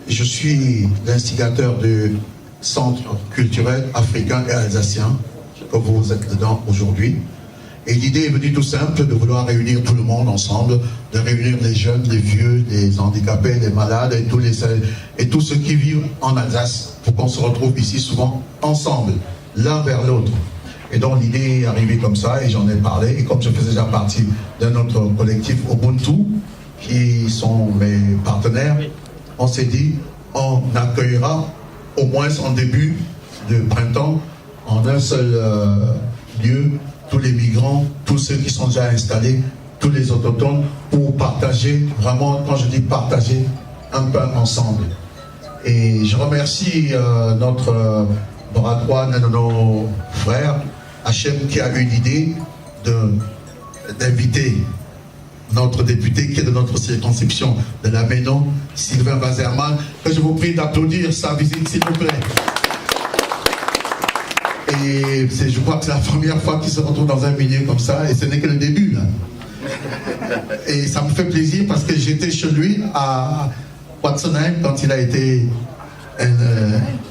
Je suis l'instigateur du Centre culturel africain et alsacien, que vous êtes dedans aujourd'hui. Et l'idée est venue tout simple de vouloir réunir tout le monde ensemble, de réunir les jeunes, les vieux, les handicapés, les malades et tous ceux qui vivent en Alsace pour qu'on se retrouve ici souvent ensemble, l'un vers l'autre. Et donc l'idée est arrivée comme ça et j'en ai parlé. Et comme je faisais déjà partie d'un autre collectif Ubuntu, qui sont mes partenaires, on s'est dit on accueillera au moins en début de printemps en un seul lieu tous les migrants, tous ceux qui sont déjà installés, tous les autochtones, pour partager, vraiment, quand je dis partager, un peu ensemble. Et je remercie notre bras droit, l'un de nos frères, Hachem, qui a eu l'idée d'inviter notre député qui est de notre circonscription de la Ménon, Sylvain Bazerman, que je vous prie d'applaudir sa visite, s'il vous plaît. Et je crois que c'est la première fois qu'il se retrouve dans un milieu comme ça, et ce n'est que le début, là. Et ça me fait plaisir parce que j'étais chez lui à Watsenheim quand il a été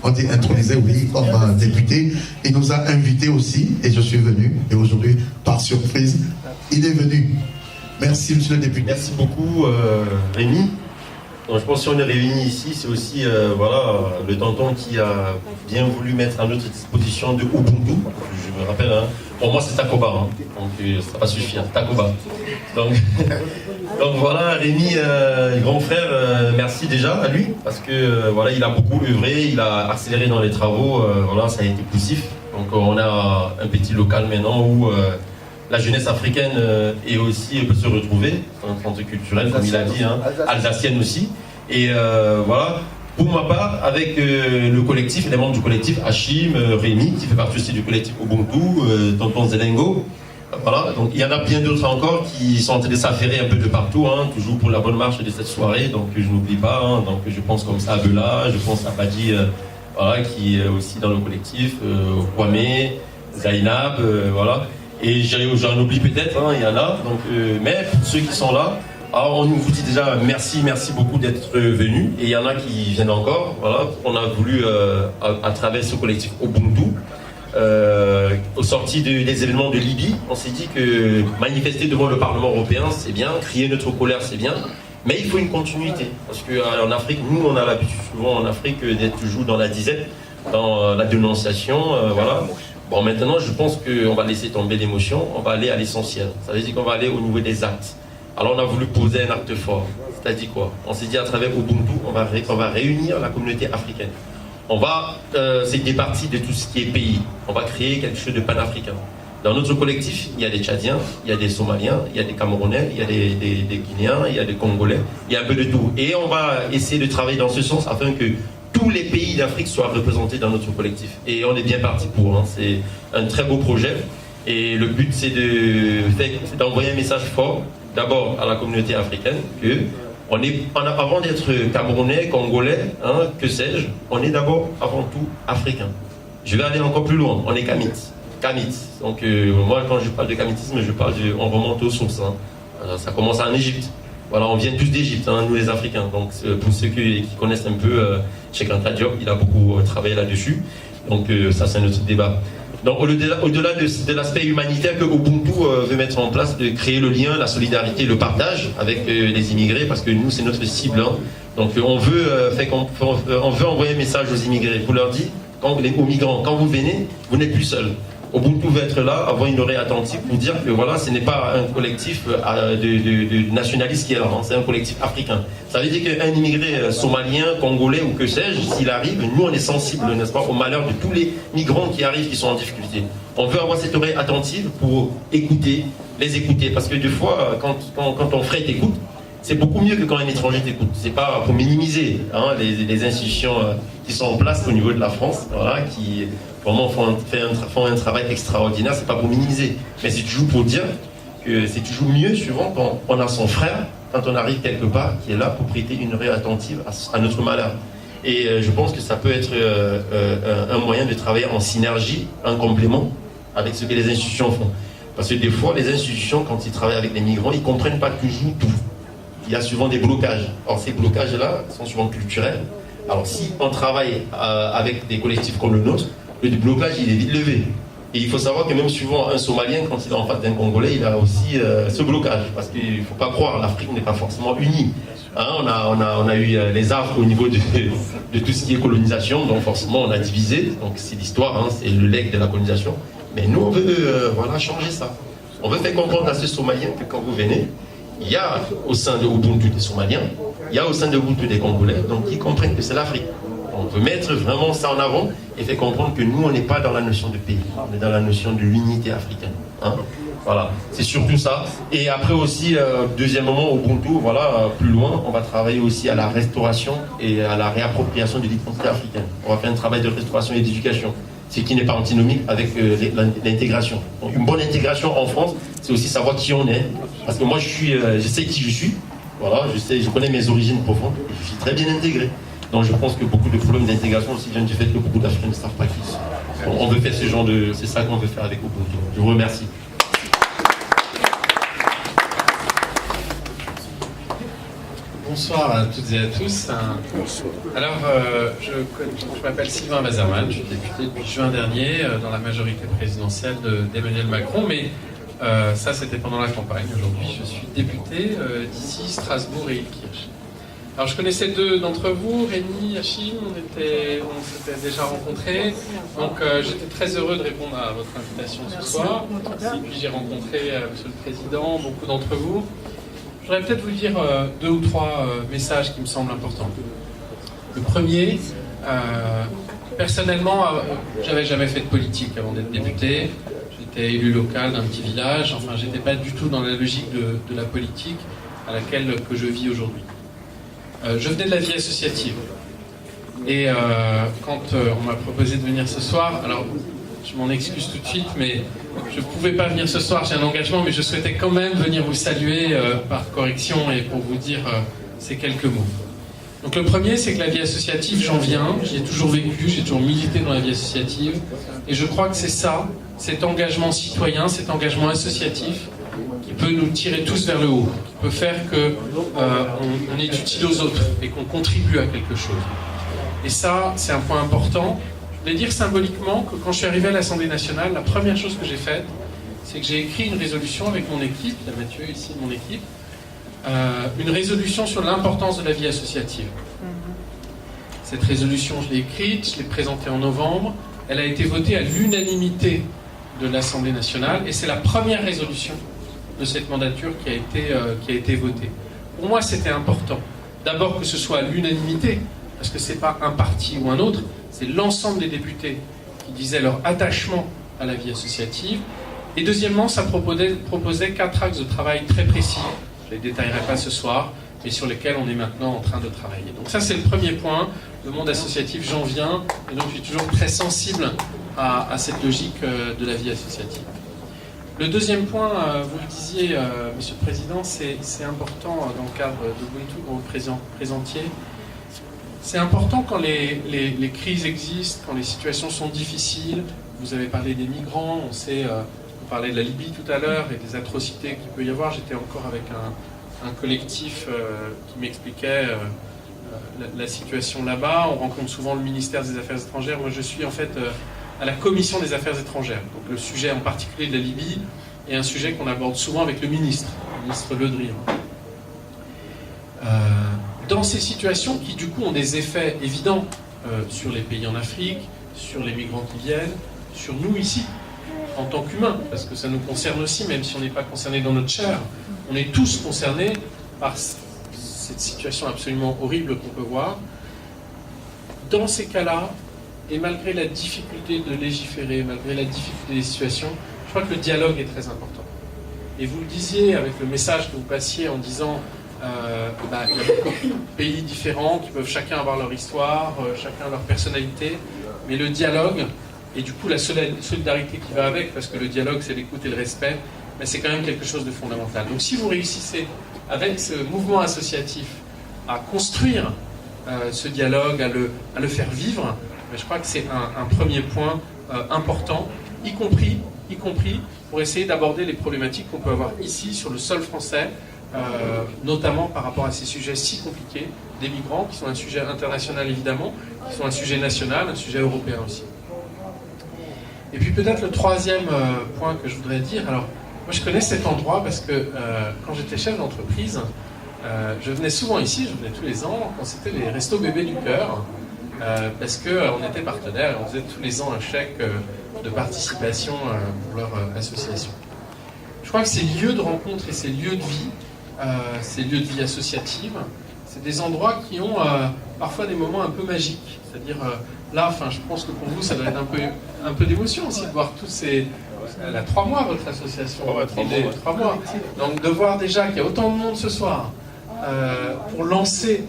on dit intronisé, oui, comme député. Il nous a invités aussi, et je suis venu, et aujourd'hui, par surprise, il est venu. Merci, monsieur le député. Merci beaucoup, Rémi. Donc, je pense que si on est réunis ici, c'est aussi voilà, le tonton qui a bien voulu mettre à notre disposition de Ubuntu. Je me rappelle, hein, pour moi c'est Tacoba, hein, donc ça va pas suffire, Tacoba. Donc voilà, Rémi, grand frère, merci déjà à lui, parce que voilà, il a beaucoup œuvré, il a accéléré dans les travaux, voilà, ça a été poussif. Donc on a un petit local maintenant où la jeunesse africaine et aussi peut se retrouver, un centre culturel, comme il a dit, hein, alsacienne aussi. Et voilà, pour ma part, avec le collectif, les membres du collectif, Hachim, Rémi, qui fait partie aussi du collectif Ubuntu, Tonton Zelengo. Voilà, donc il y en a bien d'autres encore qui sont en train de s'affairer un peu de partout, hein, toujours pour la bonne marche de cette soirée. Donc je n'oublie pas, hein, donc je pense comme ça à Bela, je pense à Badi, voilà, qui est aussi dans le collectif, Kwame, Zainab, voilà. Et j'en oublie peut-être, hein, il y en a. Donc, mais pour ceux qui sont là, alors on vous dit déjà merci beaucoup d'être venus. Et il y en a qui viennent encore. Voilà, on a voulu, à travers ce collectif Ubuntu, au sorti des événements de Libye, on s'est dit que manifester devant le Parlement européen, c'est bien, crier notre colère, c'est bien. Mais il faut une continuité. Parce qu'en Afrique, nous, on a l'habitude souvent en Afrique d'être toujours dans la disette, dans la dénonciation, voilà. Bon, maintenant, je pense qu'on va laisser tomber l'émotion, on va aller à l'essentiel. Ça veut dire qu'on va aller au niveau des actes. Alors, on a voulu poser un acte fort. C'est-à-dire quoi? On s'est dit à travers Ubuntu, on va réunir la communauté africaine. On va se départir de tout ce qui est pays. On va créer quelque chose de panafricain. Dans notre collectif, il y a des Tchadiens, il y a des Somaliens, il y a des Camerounais, il y a des Guinéens, il y a des Congolais. Il y a un peu de tout. Et on va essayer de travailler dans ce sens afin que tous les pays d'Afrique soient représentés dans notre collectif. Et on est bien parti pour. Hein. C'est un très beau projet. Et le but, c'est d'envoyer un message fort, d'abord à la communauté africaine, que avant d'être Camerounais, Congolais, hein, que sais-je, on est d'abord, avant tout, africain. Je vais aller encore plus loin. On est Kamit. Donc, moi, quand je parle de kamitisme, on remonte aux sources. Hein. Alors, ça commence en Égypte. Voilà, on vient tous d'Égypte, hein, nous les Africains. Donc, pour ceux qui connaissent un peu, Cheikh Anta Diop, il a beaucoup travaillé là-dessus. Donc, ça, c'est un autre débat. Donc, au-delà de l'aspect humanitaire que Ubuntu veut mettre en place, de créer le lien, la solidarité, le partage avec les immigrés, parce que nous, c'est notre cible. Hein. Donc, on veut envoyer un message aux immigrés. Vous leur dites, aux migrants, quand vous venez, vous n'êtes plus seuls. Ubuntu veut être là, avoir une oreille attentive pour dire que voilà, ce n'est pas un collectif de nationalistes qui est là, hein, c'est un collectif africain. Ça veut dire qu'un immigré somalien, congolais ou que sais-je, s'il arrive, nous on est sensibles, n'est-ce pas, au malheur de tous les migrants qui arrivent, qui sont en difficulté. On veut avoir cette oreille attentive pour les écouter, parce que des fois, quand ton frère t'écoute, c'est beaucoup mieux que quand un étranger t'écoute. C'est pas pour minimiser hein, les institutions qui sont en place au niveau de la France, voilà, qui vraiment font un travail extraordinaire, c'est pas pour minimiser, mais c'est toujours pour dire que c'est toujours mieux souvent quand on a son frère, quand on arrive quelque part, qui est là pour prêter une oreille attentive à notre malheur. Et je pense que ça peut être un moyen de travailler en synergie, en complément avec ce que les institutions font. Parce que des fois, les institutions, quand ils travaillent avec les migrants, ils ne comprennent pas toujours tout. Il y a souvent des blocages. Or, ces blocages-là sont souvent culturels. Alors si on travaille avec des collectifs comme le nôtre, le blocage il est vite levé. Et il faut savoir que même souvent un Somalien, quand il est en face d'un Congolais, il a aussi ce blocage. Parce qu'il ne faut pas croire, l'Afrique n'est pas forcément unie. Hein, on a eu les affres au niveau de tout ce qui est colonisation, donc forcément on a divisé. Donc c'est l'histoire, hein, c'est le legs de la colonisation. Mais nous on veut voilà, changer ça. On veut faire comprendre à ces Somaliens que quand vous venez, il y a au sein de Ubuntu des Somaliens, il y a au sein de Ubuntu des Congolais, donc ils comprennent que c'est l'Afrique. On veut mettre vraiment ça en avant et faire comprendre que nous, on n'est pas dans la notion de pays, on est dans la notion de l'unité africaine. Hein, voilà, c'est surtout ça. Et après aussi, deuxièmement, Ubuntu, voilà, plus loin, on va travailler aussi à la restauration et à la réappropriation de l'identité africaine. On va faire un travail de restauration et d'éducation, ce qui n'est pas antinomique avec l'intégration. Donc une bonne intégration en France, c'est aussi savoir qui on est. Parce que moi, je sais qui je suis. Voilà, je connais mes origines profondes. Et je suis très bien intégré. Donc je pense que beaucoup de problèmes d'intégration aussi viennent du fait que beaucoup d'Africains ne savent pas qui ils sont. On veut faire ce genre de... C'est ça qu'on veut faire avec Ubuntu. Je vous remercie. Bonsoir à toutes et à tous. Alors, je m'appelle Sylvain Bazerman, je suis député depuis juin dernier dans la majorité présidentielle d'Emmanuel Macron, mais ça c'était pendant la campagne. Aujourd'hui, je suis député d'ici, Strasbourg et Ilkirch. Alors, je connaissais deux d'entre vous, Rémi, Achim, on s'était déjà rencontrés, donc j'étais très heureux de répondre à votre invitation ce soir. Et puis j'ai rencontré Monsieur le Président, beaucoup d'entre vous. Je voudrais peut-être vous dire deux ou trois messages qui me semblent importants. Le premier, personnellement, j'avais jamais fait de politique avant d'être député. J'étais élu local d'un petit village. Enfin, j'étais pas du tout dans la logique de la politique à laquelle que je vis aujourd'hui. Je venais de la vie associative. Et quand on m'a proposé de venir ce soir, alors je m'en excuse tout de suite, mais je ne pouvais pas venir ce soir, j'ai un engagement, mais je souhaitais quand même venir vous saluer par correction et pour vous dire ces quelques mots. Donc le premier, c'est que la vie associative, j'en viens, j'y ai toujours vécu, j'ai toujours milité dans la vie associative, et je crois que c'est ça, cet engagement citoyen, cet engagement associatif, qui peut nous tirer tous vers le haut, qui peut faire qu'on est utile aux autres et qu'on contribue à quelque chose. Et ça, c'est un point important. Je voulais dire symboliquement que quand je suis arrivé à l'Assemblée nationale, la première chose que j'ai faite, c'est que j'ai écrit une résolution avec mon équipe, il y a Mathieu ici de mon équipe, une résolution sur l'importance de la vie associative. Cette résolution, je l'ai écrite, je l'ai présentée en novembre, elle a été votée à l'unanimité de l'Assemblée nationale et c'est la première résolution de cette mandature qui a été votée. Pour moi, c'était important. D'abord que ce soit à l'unanimité, parce que ce n'est pas un parti ou un autre, c'est l'ensemble des députés qui disaient leur attachement à la vie associative. Et deuxièmement, ça proposait 4 axes de travail très précis, je ne les détaillerai pas ce soir, mais sur lesquels on est maintenant en train de travailler. Donc ça, c'est le premier point. Le monde associatif, j'en viens, et donc je suis toujours très sensible à cette logique de la vie associative. Le deuxième point, vous le disiez, Monsieur le Président, c'est important dans le cadre d'Ubuntu, quand vous le présentiez. C'est important quand les crises existent, quand les situations sont difficiles. Vous avez parlé des migrants, on parlait de la Libye tout à l'heure et des atrocités qu'il peut y avoir. J'étais encore avec un collectif qui m'expliquait la situation là-bas. On rencontre souvent le ministère des Affaires étrangères. Moi, je suis en fait à la Commission des Affaires étrangères. Donc le sujet en particulier de la Libye est un sujet qu'on aborde souvent avec le ministre Le Drian. Dans ces situations qui du coup ont des effets évidents sur les pays en Afrique, sur les migrants qui viennent, sur nous ici, en tant qu'humains, parce que ça nous concerne aussi, même si on n'est pas concerné dans notre chair, on est tous concernés par cette situation absolument horrible qu'on peut voir. Dans ces cas-là, et malgré la difficulté de légiférer, malgré la difficulté des situations, je crois que le dialogue est très important. Et vous le disiez avec le message que vous passiez en disant il y a beaucoup de pays différents qui peuvent chacun avoir leur histoire, chacun leur personnalité, mais le dialogue, et du coup la solidarité qui va avec, parce que le dialogue c'est l'écoute et le respect, mais c'est quand même quelque chose de fondamental. Donc si vous réussissez avec ce mouvement associatif à construire ce dialogue, à le faire vivre, je crois que c'est un premier point important, y compris pour essayer d'aborder les problématiques qu'on peut avoir ici sur le sol français, notamment par rapport à ces sujets si compliqués des migrants, qui sont un sujet international évidemment, qui sont un sujet national, un sujet européen aussi. Et puis peut-être le troisième point que je voudrais dire, alors moi je connais cet endroit parce que quand j'étais chef d'entreprise, je venais souvent ici, je venais tous les ans, quand c'était les Restos Bébés du Cœur, parce qu'on était partenaires et on faisait tous les ans un chèque de participation pour leur association. Je crois que ces lieux de rencontre et ces lieux de vie associative, c'est des endroits qui ont parfois des moments un peu magiques. C'est-à-dire, là, je pense que pour vous, ça doit être un peu d'émotion aussi de voir tous ces... Elle a 3 mois, votre association. Ouais, 3 mois. Donc, de voir déjà qu'il y a autant de monde ce soir pour lancer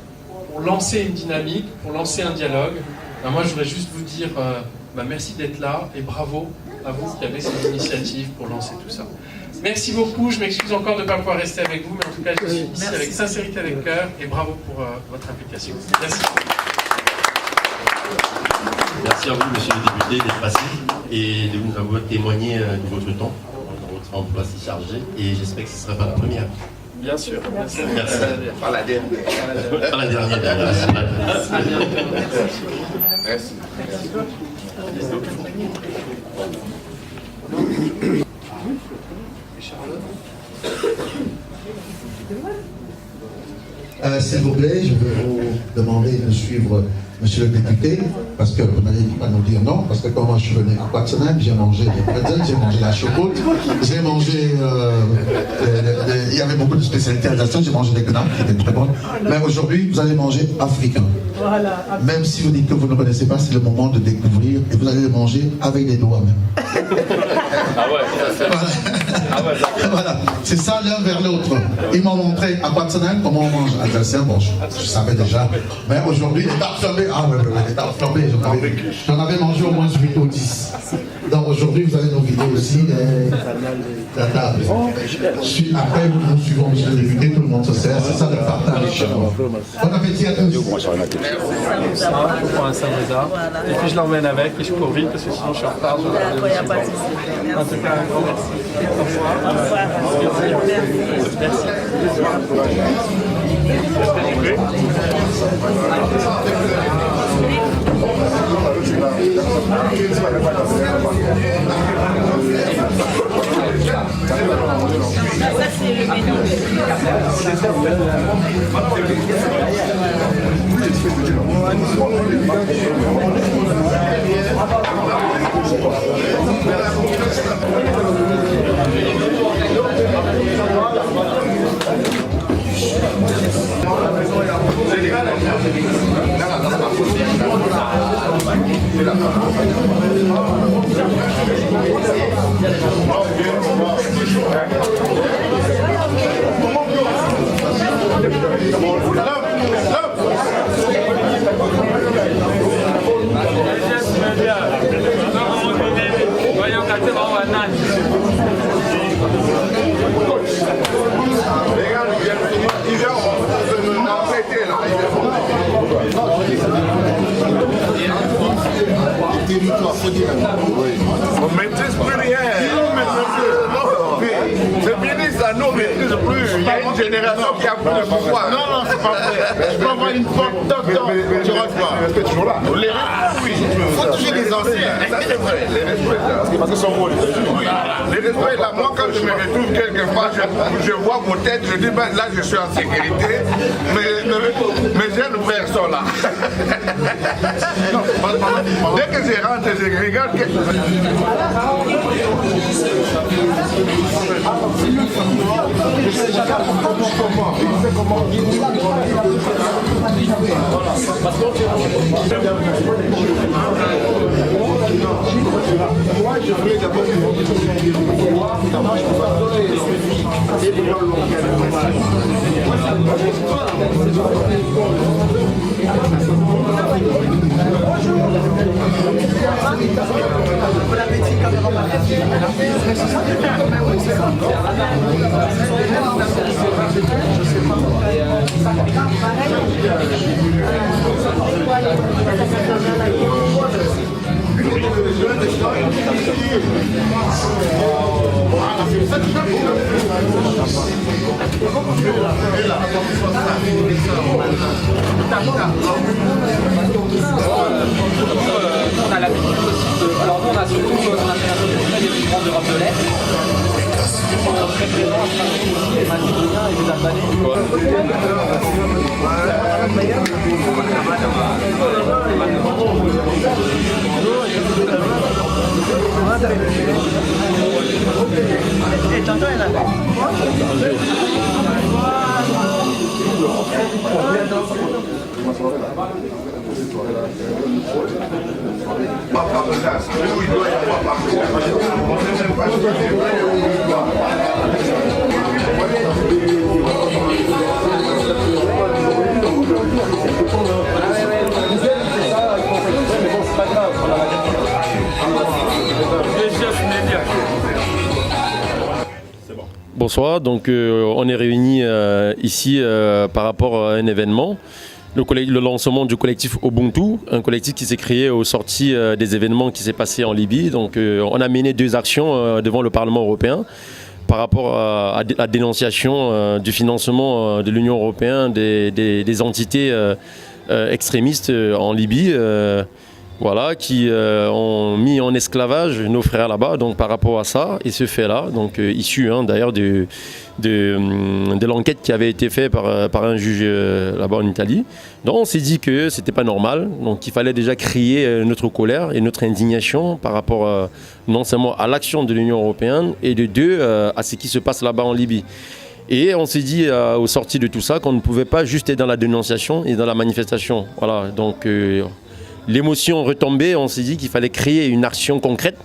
une dynamique, pour lancer un dialogue, moi, je voudrais juste vous dire merci d'être là et bravo à vous qui avez cette initiative pour lancer tout ça. Merci beaucoup, je m'excuse encore de ne pas pouvoir rester avec vous, mais en tout cas, je suis ici avec sincérité, avec cœur, et bravo pour votre implication. Merci. Merci à vous, monsieur le député, d'être passé et de nous avoir témoigné de votre temps dans votre emploi si chargé, et j'espère que ce ne sera pas la première. Bien sûr. Merci. Pas la dernière. Pas la dernière. À bientôt. Merci. S'il vous plaît, je vais vous demander de suivre monsieur le député, parce que vous n'allez pas nous dire non, parce que quand moi je suis venu à Quatsenheim, j'ai mangé des pretzels, j'ai mangé la chocotte, j'ai mangé, il y avait beaucoup de spécialités alsaciennes, j'ai mangé des knapp qui étaient très bonnes, mais aujourd'hui vous allez manger africain. Voilà. Même si vous dites que vous ne connaissez pas, c'est le moment de découvrir, et vous allez le manger avec les doigts même. Ah ouais, voilà. Ah ouais, voilà, c'est ça l'un vers l'autre. Ils m'ont montré à Quatsenheim comment on mange alsacien. Bon, je savais déjà, mais aujourd'hui, les tartes flambées, les tartes flambées, j'en avais mangé au moins 8 ou 10. Donc aujourd'hui, vous allez nous guider aussi la table. Après, nous suivons monsieur le député, tout le monde se sert, c'est ça le partage. Bon appétit à tous. Pour un Saint-Médard. Et puis je l'emmène avec et je cours vite parce que sinon je suis en retard. En tout cas, un grand merci. Au revoir. Au revoir. Merci. Ça c'est le menu. On ne maîtrise plus rien. C'est ministre, ça nous maîtrise plus. Il y a une génération qui a plus de pouvoir. Non, c'est pas vrai. Je peux avoir une porte d'octobre. Tu rentres pas. Tu es toujours là. Oui. Il faut toucher les anciens. Ça, c'est vrai. Les respects. Parce que son rôle est les respects, là, moi, quand je me retrouve quelque part, je vois vos têtes, je dis, ben, là, je suis en sécurité. Mes jeunes frères sont là. Dès que je rentre, je regarde quelque chose. Moi, je voulais d'abord On a l'habitude aussi de... Alors nous on a surtout on a fait un peu des migrants d'Europe de l'Est. On est très présents à Strasbourg aussi, les Macédoniens et les Albanais. Bonsoir, donc on est réunis ici par rapport à un événement, le lancement du collectif Ubuntu, un collectif qui s'est créé aux sorties des événements qui s'est passé en Libye. Donc on a mené 2 actions devant le Parlement européen par rapport à la dénonciation du financement de l'Union européenne des entités extrémistes en Libye. Voilà, qui ont mis en esclavage nos frères là-bas, donc par rapport à ça, et ce fait-là, donc issu d'ailleurs de l'enquête qui avait été faite par un juge là-bas en Italie. Donc on s'est dit que c'était pas normal, donc qu'il fallait déjà crier notre colère et notre indignation par rapport non seulement à l'action de l'Union européenne, et de 2, à ce qui se passe là-bas en Libye. Et on s'est dit au sorti de tout ça qu'on ne pouvait pas juste être dans la dénonciation et dans la manifestation. Voilà, donc l'émotion retombée, on s'est dit qu'il fallait créer une action concrète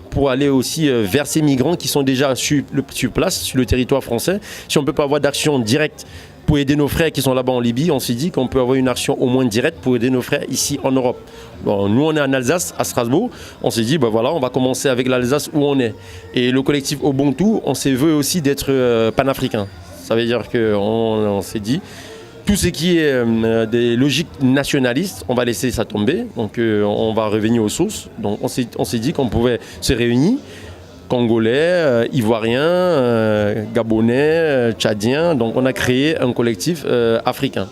pour aller aussi vers ces migrants qui sont déjà sur place, sur le territoire français. Si on ne peut pas avoir d'action directe pour aider nos frères qui sont là-bas en Libye, on s'est dit qu'on peut avoir une action au moins directe pour aider nos frères ici en Europe. Bon, nous, on est en Alsace, à Strasbourg. On s'est dit, voilà, on va commencer avec l'Alsace où on est. Et le collectif Ubuntu, on s'est veut aussi d'être panafricain. Ça veut dire qu'on s'est dit... Tout ce qui est des logiques nationalistes, on va laisser ça tomber. Donc on va revenir aux sources. Donc on s'est dit qu'on pouvait se réunir, Congolais, Ivoiriens, Gabonais, Tchadiens. Donc on a créé un collectif africain.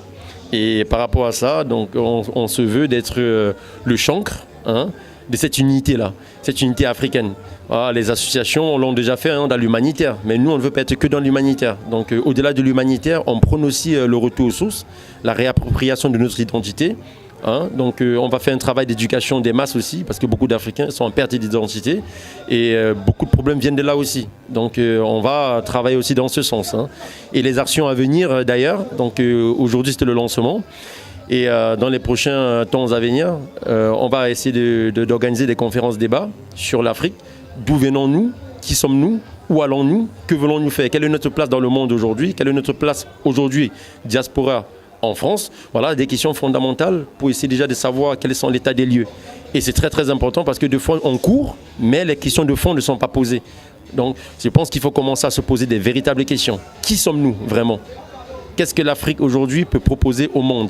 Et par rapport à ça, donc on se veut d'être le chancre de cette unité-là, cette unité africaine. Voilà, les associations l'ont déjà fait dans l'humanitaire, mais nous on ne veut pas être que dans l'humanitaire. Donc au-delà de l'humanitaire, on prône aussi le retour aux sources, la réappropriation de notre identité. Donc on va faire un travail d'éducation des masses aussi, parce que beaucoup d'Africains sont en perte d'identité et beaucoup de problèmes viennent de là aussi. Donc on va travailler aussi dans ce sens. Et les actions à venir d'ailleurs, donc aujourd'hui c'était le lancement. Et dans les prochains temps à venir, on va essayer d'organiser des conférences débats sur l'Afrique. D'où venons-nous? Qui sommes-nous? Où allons-nous? Que voulons-nous faire? Quelle est notre place dans le monde aujourd'hui? Quelle est notre place aujourd'hui, diaspora en France? Voilà, des questions fondamentales pour essayer déjà de savoir quels sont l'état des lieux. Et c'est très très important parce que de fois on court, mais les questions de fond ne sont pas posées. Donc je pense qu'il faut commencer à se poser des véritables questions. Qui sommes-nous vraiment? Qu'est-ce que l'Afrique aujourd'hui peut proposer au monde?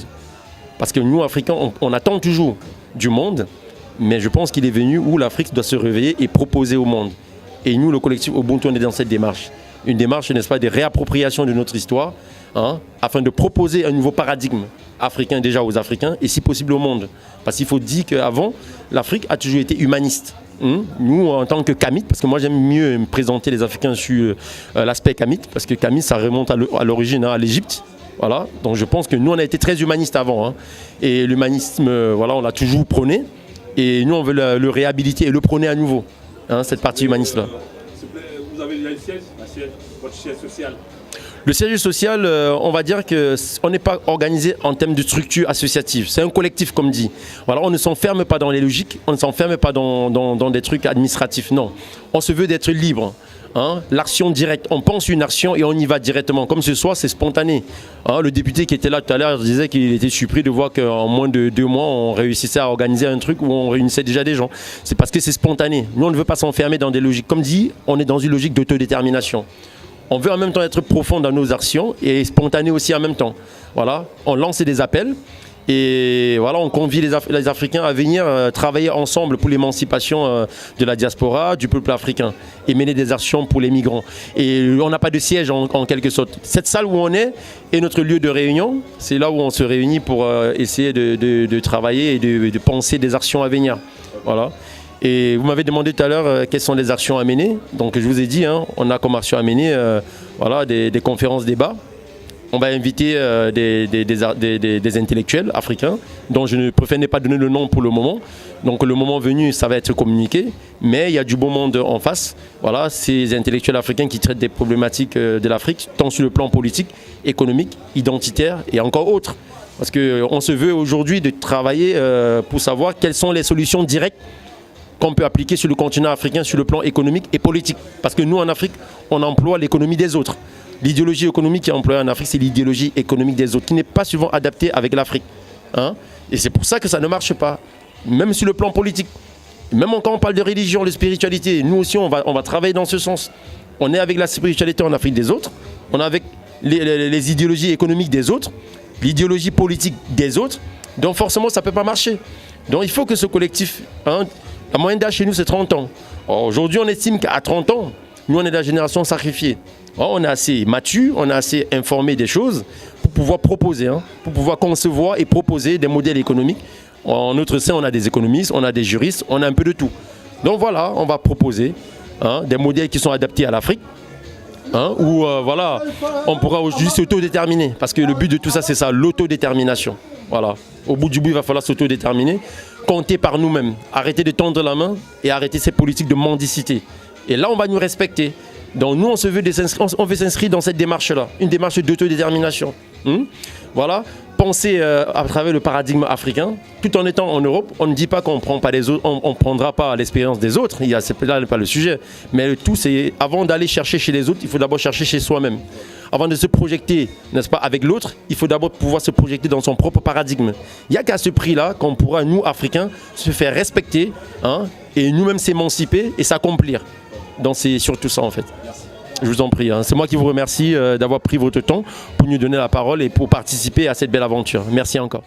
Parce que nous, Africains, on attend toujours du monde, mais je pense qu'il est venu où l'Afrique doit se réveiller et proposer au monde. Et nous, le collectif Ubuntu, on est dans cette démarche. Une démarche, n'est-ce pas, de réappropriation de notre histoire, afin de proposer un nouveau paradigme africain déjà aux Africains et si possible au monde. Parce qu'il faut dire qu'avant, l'Afrique a toujours été humaniste. Nous, en tant que Kamite, parce que moi j'aime mieux me présenter les Africains sur l'aspect Kamite, parce que Kamite, ça remonte à l'origine, à l'Égypte. Voilà, donc je pense que nous on a été très humanistes avant, et l'humanisme, voilà, on l'a toujours prôné, et nous on veut le réhabiliter et le prôner à nouveau, cette partie humaniste là. Vous avez déjà le siège, votre siège social? Le siège social, on va dire qu'on n'est pas organisé en termes de structure associative. C'est un collectif, comme dit. Voilà, on ne s'enferme pas dans les logiques, on ne s'enferme pas dans des trucs administratifs. Non, on se veut d'être libre. L'action directe, on pense une action et on y va directement. Comme ce soir, c'est spontané. Le député qui était là tout à l'heure disait qu'il était surpris de voir qu'en moins de 2 mois, on réussissait à organiser un truc où on réunissait déjà des gens. C'est parce que c'est spontané. Nous, on ne veut pas s'enfermer dans des logiques. Comme dit, on est dans une logique d'autodétermination. On veut en même temps être profond dans nos actions et spontané aussi en même temps. Voilà, on lance des appels Et voilà, on convie les Africains à venir travailler ensemble pour l'émancipation de la diaspora, du peuple africain, et mener des actions pour les migrants. Et on n'a pas de siège en quelque sorte. Cette salle où on est notre lieu de réunion. C'est là où on se réunit pour essayer de travailler et de penser des actions à venir. Voilà. Et vous m'avez demandé tout à l'heure quelles sont les actions à mener. Donc je vous ai dit, hein, on a comme action à mener voilà, des conférences débats. On va inviter des intellectuels africains dont je ne préfère ne pas donner le nom pour le moment. Donc le moment venu, ça va être communiqué. Mais il y a du beau monde en face. Voilà, ces intellectuels africains qui traitent des problématiques de l'Afrique, tant sur le plan politique, économique, identitaire et encore autres. Parce qu'on se veut aujourd'hui de travailler pour savoir quelles sont les solutions directes qu'on peut appliquer sur le continent africain sur le plan économique et politique. Parce que nous, en Afrique, on emploie l'économie des autres. L'idéologie économique qui est employée en Afrique, c'est l'idéologie économique des autres, qui n'est pas souvent adaptée avec l'Afrique. Hein? Et c'est pour ça que ça ne marche pas, même sur le plan politique. Même quand on parle de religion, de spiritualité, nous aussi, on va travailler dans ce sens. On est avec la spiritualité en Afrique des autres, on est avec les idéologies économiques des autres, l'idéologie politique des autres, donc forcément, ça ne peut pas marcher. Donc il faut que ce collectif, hein, la moyenne d'âge chez nous, c'est 30 ans. Aujourd'hui, on estime qu'à 30 ans, nous, on est de la génération sacrifiée. On est assez mature, on est assez informé des choses pour pouvoir proposer, hein, pour pouvoir concevoir et proposer des modèles économiques. En notre sein, on a des économistes, on a des juristes, on a un peu de tout. Donc voilà, on va proposer hein, des modèles qui sont adaptés à l'Afrique, hein, où voilà, on pourra aujourd'hui s'autodéterminer. Parce que le but de tout ça, c'est ça, l'autodétermination. Voilà. Au bout du bout, il va falloir s'autodéterminer, compter par nous-mêmes, arrêter de tendre la main et arrêter ces politiques de mendicité. Et là, on va nous respecter. Donc nous, on veut s'inscrire dans cette démarche-là, une démarche d'autodétermination. Voilà, penser à travers le paradigme africain, tout en étant en Europe. On ne dit pas qu'on ne prend pas les autres, on prendra pas l'expérience des autres. C'est là pas le sujet. Mais le tout, c'est avant d'aller chercher chez les autres, il faut d'abord chercher chez soi-même. Avant de se projeter, n'est-ce pas, avec l'autre, il faut d'abord pouvoir se projeter dans son propre paradigme. Il n'y a qu'à ce prix-là qu'on pourra, nous, Africains, se faire respecter hein, et nous-mêmes s'émanciper et s'accomplir. Donc c'est surtout ça en fait. Je vous en prie. Hein. C'est moi qui vous remercie d'avoir pris votre temps pour nous donner la parole et pour participer à cette belle aventure. Merci encore.